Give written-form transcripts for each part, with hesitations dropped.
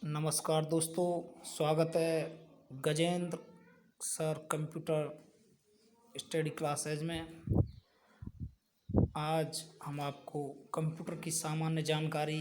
नमस्कार दोस्तों, स्वागत है Gajendra sir computer study classes में। आज हम आपको कंप्यूटर की सामान्य जानकारी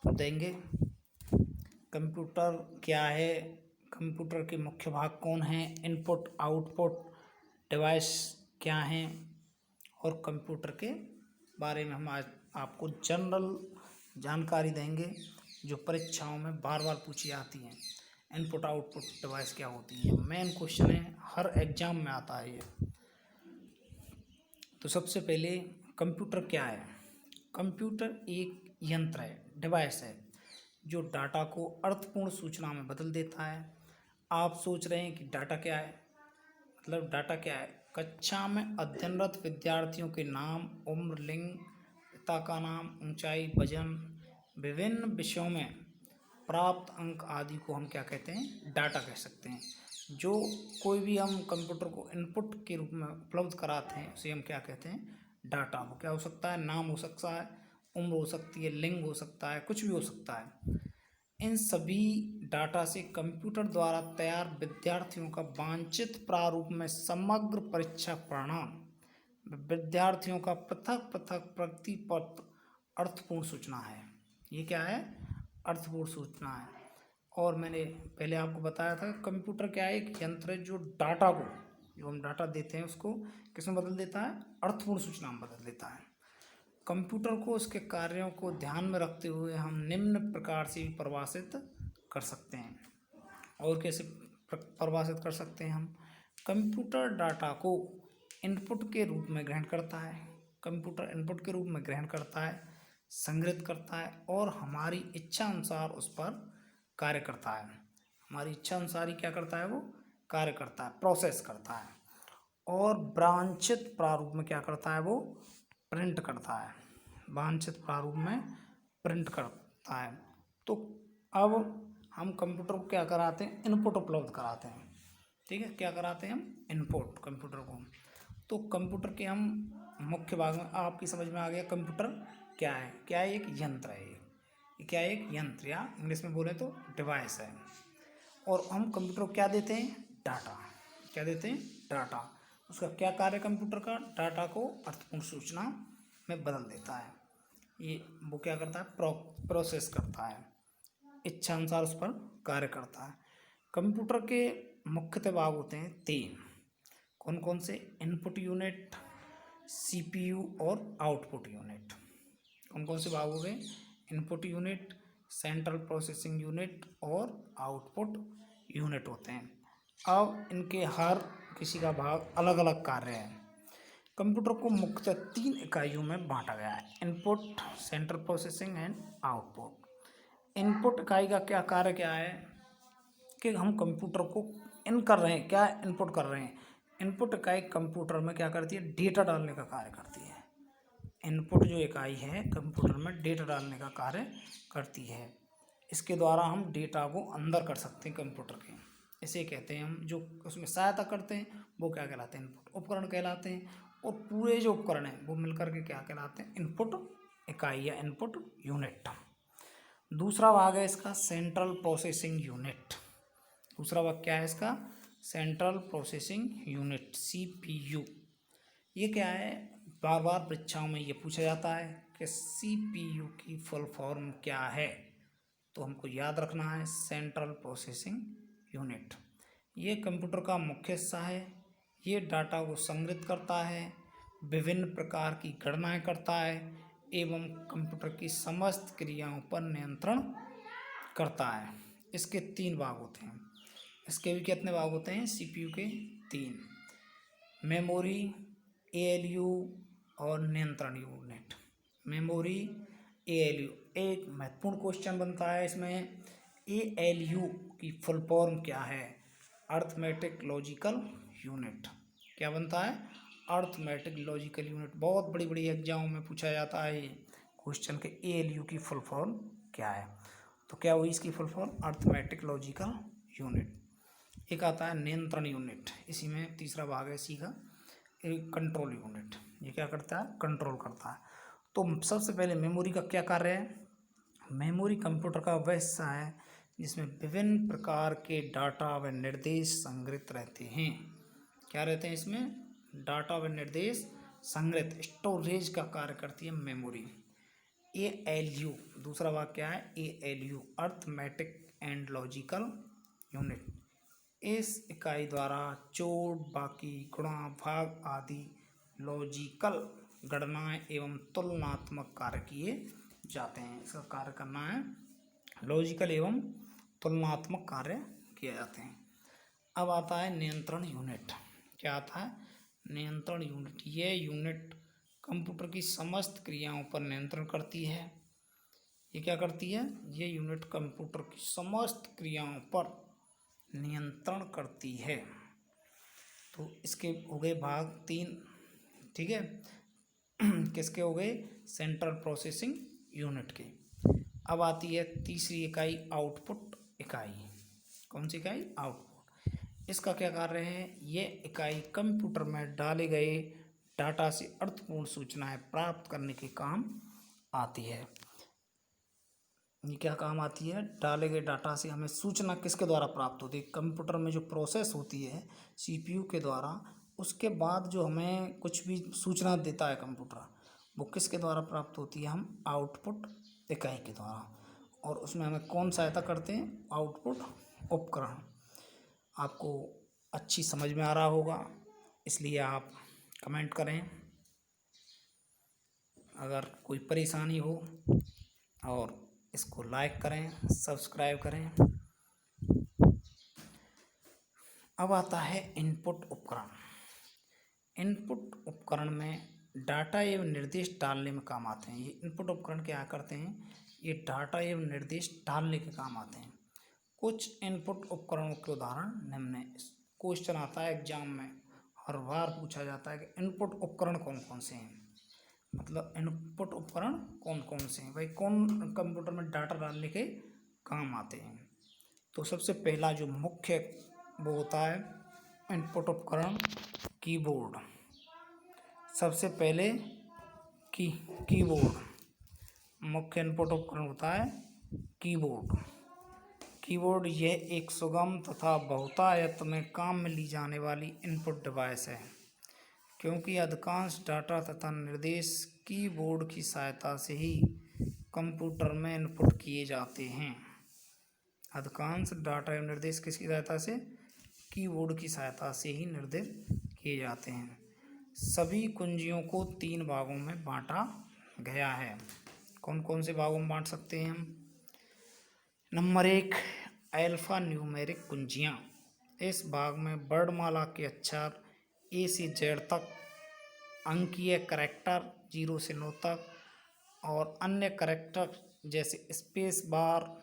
देंगे। कंप्यूटर क्या है, कंप्यूटर के मुख्य भाग कौन हैं, इनपुट आउटपुट डिवाइस क्या हैं और कंप्यूटर के बारे में हम आज आपको जनरल जानकारी देंगे जो परीक्षाओं में बार बार पूछी जाती हैं। इनपुट आउटपुट डिवाइस क्या होती है, मेन क्वेश्चन है, हर एग्जाम में आता है ये। तो सबसे पहले कंप्यूटर क्या है। कंप्यूटर एक यंत्र है, डिवाइस है, जो डाटा को अर्थपूर्ण सूचना में बदल देता है। आप सोच रहे हैं कि डाटा क्या है, मतलब डाटा क्या है। कक्षा में अध्ययनरत विद्यार्थियों के नाम, उम्र, लिंग, पिता का नाम, ऊंचाई, वजन, विभिन्न विषयों में प्राप्त अंक आदि को हम क्या कहते हैं, डाटा कह सकते हैं। जो कोई भी हम कंप्यूटर को इनपुट के रूप में उपलब्ध कराते हैं उसे हम क्या कहते हैं, डाटा। वो क्या हो सकता है, नाम हो सकता है, उम्र हो सकती है, लिंग हो सकता है, कुछ भी हो सकता है। इन सभी डाटा से कंप्यूटर द्वारा तैयार विद्यार्थियों का वांछित प्रारूप में समग्र परीक्षा परिणाम, विद्यार्थियों का पृथक पृथक प्रतिपत्र अर्थपूर्ण सूचना है। ये क्या है, अर्थपूर्ण सूचना है। और मैंने पहले आपको बताया था कंप्यूटर क्या है, एक यंत्र है जो डाटा को, जो हम डाटा देते हैं उसको किस में बदल देता है, अर्थपूर्ण सूचना में बदल देता है। कंप्यूटर को उसके कार्यों को ध्यान में रखते हुए हम निम्न प्रकार से भी परिभाषित कर सकते हैं। और कैसे परिभाषित कर सकते हैं हम, कंप्यूटर डाटा को इनपुट के रूप में ग्रहण करता है। कंप्यूटर इनपुट के रूप में ग्रहण करता है, संग्रहित करता है और हमारी इच्छा अनुसार उस पर कार्य करता है। हमारी इच्छा अनुसार ही क्या करता है, वो कार्य करता है, प्रोसेस करता है। और वांछित प्रारूप में क्या करता है, वो प्रिंट करता है, वांछित प्रारूप में प्रिंट करता है। तो अब हम कंप्यूटर को क्या कराते हैं, इनपुट उपलब्ध कराते हैं। ठीक है, क्या कराते हैं हम, इनपुट कंप्यूटर को। तो कंप्यूटर के हम मुख्य भाग में आपकी समझ में आ गया कंप्यूटर क्या है। क्या है, एक यंत्र है। ये क्या है, एक यंत्र, या इंग्लिश में बोले तो डिवाइस है। और हम कंप्यूटर को क्या देते हैं, डाटा। क्या देते हैं, डाटा। उसका क्या कार्य कंप्यूटर का, डाटा को अर्थपूर्ण सूचना में बदल देता है। ये वो क्या करता है, प्रोसेस करता है, इच्छा अनुसार उस पर कार्य करता है। कंप्यूटर के मुख्यतः भाग होते हैं 3। कौन कौन से, इनपुट यूनिट, सीपीयू और आउटपुट यूनिट। कौन कौन से भाग हो गए, input unit, central processing unit और आउटपुट यूनिट होते हैं। अब इनके हर किसी का भाग अलग अलग कार्य है। कंप्यूटर को मुख्यतः 3 इकाइयों में बांटा गया है, input, central processing and output. Input इकाई का क्या कार्य क्या है कि हम कंप्यूटर को इन कर रहे हैं, क्या इनपुट कर रहे हैं। इनपुट इकाई कंप्यूटर में क्या करती है, डेटा डालने का कार्य करती है। इनपुट जो इकाई है कंप्यूटर में डेटा डालने का कार्य करती है। इसके द्वारा हम डेटा को अंदर कर सकते हैं कंप्यूटर के। इसे कहते हैं हम, जो उसमें सहायता करते हैं वो क्या कहलाते हैं, इनपुट उपकरण कहलाते हैं। और पूरे जो उपकरण हैं वो मिलकर के क्या कहलाते हैं, इनपुट इकाई या इनपुट यूनिट। दूसरा भाग है इसका सेंट्रल प्रोसेसिंग यूनिट। दूसरा भाग क्या है इसका, सेंट्रल प्रोसेसिंग यूनिट, सीपीयू। ये क्या है, बार बार परीक्षाओं में ये पूछा जाता है कि सीपीयू की फुल फॉर्म क्या है। तो हमको याद रखना है सेंट्रल प्रोसेसिंग यूनिट। ये कंप्यूटर का मुख्य हिस्सा है। ये डाटा को संग्रहित करता है, विभिन्न प्रकार की गणनाएं करता है एवं कंप्यूटर की समस्त क्रियाओं पर नियंत्रण करता है। इसके 3 भाग होते हैं। इसके भी कितने भाग होते हैं, सीपीयू के 3, मेमोरी, एएलयू और नियंत्रण यूनिट। Memory, ALU. एक महत्वपूर्ण क्वेश्चन बनता है इसमें, एएलयू की फुल फॉर्म क्या है, अर्थमेटिक लॉजिकल यूनिट। क्या बनता है, अर्थमेटिक लॉजिकल यूनिट। बहुत बड़ी बड़ी एग्जामों में पूछा जाता है ये क्वेश्चन के एएलयू की फुल फॉर्म क्या है। तो क्या हुई इसकी full form, arithmetic logical unit. एक आता है नियंत्रण यूनिट, इसी में तीसरा भाग है इसी का, एक कंट्रोल यूनिट। ये क्या करता है, कंट्रोल करता है। तो सबसे पहले मेमोरी का क्या कार्य है, मेमोरी कंप्यूटर का वह हिस्सा है जिसमें विभिन्न प्रकार के डाटा व निर्देश संग्रहित रहते हैं। क्या रहते हैं इसमें? डाटा व निर्देश संग्रहित, स्टोरेज का कार्य करती है मेमोरी। ALU, दूसरा वाक्य क्या है? ALU arithmetic and logical unit. इस इकाई द्वारा जोड़, बाकी, गुणा, भाग आदि लॉजिकल गणनाएं एवं तुलनात्मक कार्य किए जाते हैं। इसका कार्य करना है लॉजिकल एवं तुलनात्मक कार्य किए जाते हैं। अब आता है नियंत्रण यूनिट। क्या आता है? नियंत्रण यूनिट। यह यूनिट कंप्यूटर की समस्त क्रियाओं पर नियंत्रण करती है। ये क्या करती है? ये यूनिट कंप्यूटर की समस्त क्रियाओं पर नियंत्रण करती है। तो इसके हो गए भाग 3, ठीक है। किसके हो गए? सेंट्रल प्रोसेसिंग यूनिट के। अब आती है तीसरी इकाई, आउटपुट इकाई। कौन सी इकाई? आउटपुट। इसका क्या कार्य है? ये इकाई कंप्यूटर में डाले गए डाटा से अर्थपूर्ण सूचनाएं प्राप्त करने के काम आती है। ये क्या काम आती है? डाले गए डाटा से हमें सूचना किसके द्वारा प्राप्त होती है? कंप्यूटर में जो प्रोसेस होती है CPU के द्वारा, उसके बाद जो हमें कुछ भी सूचना देता है कंप्यूटर, वो किसके द्वारा प्राप्त होती है? हम आउटपुट इकाई के द्वारा। और उसमें हमें कौन सहायता करते हैं? आउटपुट उपकरण। आपको अच्छी समझ में आ रहा होगा, इसलिए आप कमेंट करें अगर कोई परेशानी हो, और इसको लाइक करें, सब्सक्राइब करें। अब आता है इनपुट उपकरण। इनपुट उपकरण में डाटा एवं निर्देश डालने में काम आते हैं। ये इनपुट उपकरण क्या करते हैं? ये डाटा एवं निर्देश डालने के काम आते हैं। कुछ इनपुट उपकरणों के उदाहरण निम्न हैं। क्वेश्चन आता है एग्जाम में, हर बार पूछा जाता है कि इनपुट उपकरण कौन कौन से हैं, मतलब इनपुट उपकरण कौन कौन से हैं भाई, कौन कंप्यूटर में डाटा डालने के काम आते हैं। तो सबसे पहला जो मुख्य वो होता है इनपुट उपकरण, कीबोर्ड। सबसे पहले कीबोर्ड मुख्य इनपुट उपकरण होता है। कीबोर्ड यह एक सुगम तथा बहुतायत में काम में ली जाने वाली इनपुट डिवाइस है, क्योंकि अधिकांश डाटा तथा निर्देश कीबोर्ड की सहायता से ही कंप्यूटर में इनपुट किए जाते हैं। अधिकांश डाटा एवं निर्देश किसकी सहायता से? कीबोर्ड की सहायता से ही निर्दिष्ट किए जाते हैं। सभी कुंजियों को 3 भागों में बांटा गया है। कौन कौन से भागों में बांट सकते हैं हम? नंबर 1, अल्फा न्यूमेरिक कुंजियाँ। इस भाग में वर्णमाला के अक्षर A से Z तक, अंकीय करैक्टर 0 से 9 तक, और अन्य करैक्टर जैसे स्पेस बार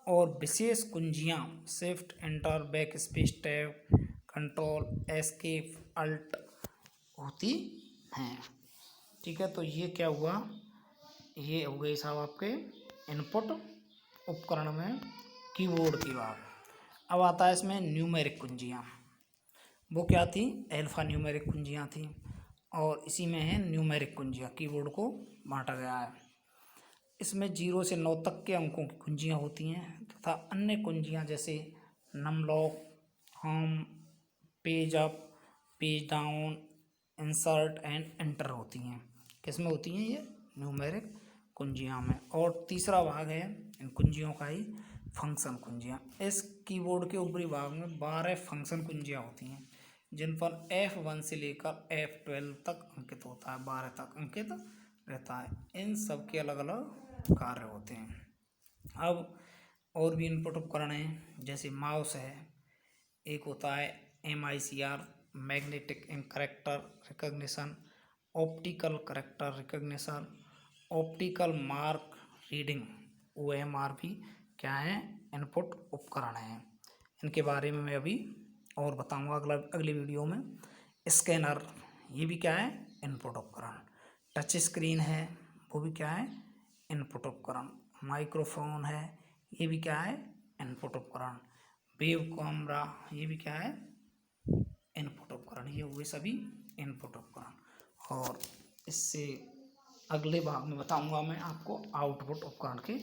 और विशेष कुंजियाँ shift, enter, back space, tab, control, escape, alt होती हैं। ठीक है, तो ये क्या हुआ? ये हो गई साहब आपके इनपुट उपकरण में कीबोर्ड की बात। अब आता है इसमें न्यूमेरिक कुंजियाँ। वो क्या थी? अल्फा न्यूमेरिक कुंजियाँ थी, और इसी में है न्यूमेरिक कुंजियाँ। कीबोर्ड को बांटा गया है। इसमें 0 से 9 तक के अंकों की कुंजियाँ होती हैं, तथा अन्य कुंजियाँ जैसे num lock, home, page up, page down, insert and enter होती हैं। किसमें होती हैं? ये न्यूमेरिक कुंजियाँ में। और तीसरा भाग है इन कुंजियों का ही, फंक्शन कुंजियाँ। इस कीबोर्ड के ऊपरी भाग में 12 फंक्शन कुंजियाँ होती हैं, जिन पर F1 से लेकर F12 तक अंकित होता है, 12 तक अंकित रहता है। इन सब के अलग अलग कार्य होते हैं। अब और भी इनपुट उपकरण हैं, जैसे माउस है, एक होता है MICR, magnetic character recognition, optical character recognition, optical mark reading, OMR भी क्या है? इनपुट उपकरण हैं। इनके बारे में मैं अभी और बताऊंगा अगले वीडियो में। स्कैनर, ये भी क्या है? इनपुट उपकरण। टच स्क्रीन है, वो भी क्या है? इनपुट उपकरण। माइक्रोफोन है, ये भी क्या है? इनपुट उपकरण। वेब कैमरा, ये भी क्या है? इनपुट उपकरण। ये हुए सभी इनपुट उपकरण। और इससे अगले भाग में बताऊंगा मैं आपको आउटपुट उपकरण के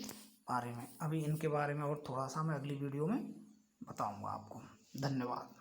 बारे में। अभी इनके बारे में और थोड़ा सा मैं अगली वीडियो में बताऊंगा आपको। धन्यवाद।